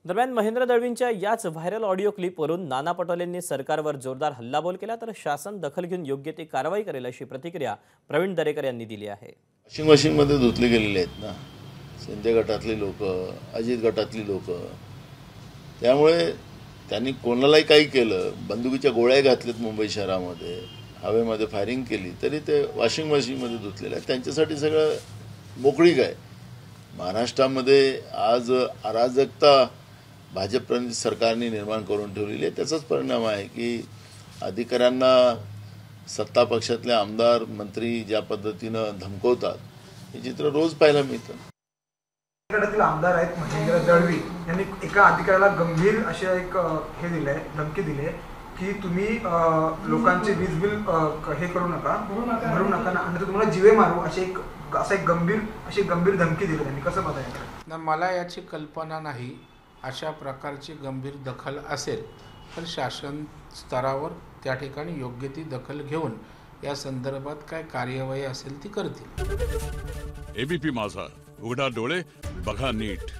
दरम्यान महेंद्र दळवींच्या याच viral audio क्लिपवरून नाना पटोलेंनी सरकारवर जोरदार हल्लाबोल केला, तर शासन दखल घेऊन योग्य ती कारवाई करेल अशी प्रतिक्रिया प्रवीण दरेकर यांनी दिली आहे. वॉशिंग मशीनमध्ये धुतले गेलेले आहेत ना शिंदे गटातली लोक, अजित गटातली लोक. त्यामुळे त्यांनी कोणालाही काही केलं, बंदुकीच्या गोळ्या घातल्यात मुंबई शहरामध्ये, हवेमध्ये फायरिंग केली, तरी ते वॉशिंग मशीनमध्ये धुतलेले आहेत. त्यांच्यासाठी सगळं मोकळीक आहे. महाराष्ट्रामध्ये आज अराजकता भाजप सरकारने निर्माण करून ठेवलेली आहे. त्याचाच परिणाम आहे की अधिकाऱ्यांना सत्ता पक्षातले आमदार मंत्री ज्या पद्धतीनं धमकवतात, हे चित्र रोज पाहायला मिळतं. गटातील आमदार आहेत महेंद्र दळवी यांनी एका अधिकाऱ्याला गंभीर अशा एक हे दिलंय, धमकी दिली की तुम्ही लोकांचे वीज बिल हे करू नका, भरू नका आणि तुम्हाला जीवे मारू अशी गंभीर धमकी दिली त्यांनी. कसं पाहताय? मला याची कल्पना नाही. अशा प्रकारची गंभीर दखल असेल तर शासन स्तरावर त्या ठिकाणी योग्य ती दखल घेऊन या संदर्भात काय कार्यवाही असेल ती करतील. एबीपी माझा, उघडा डोळे बघा नीट.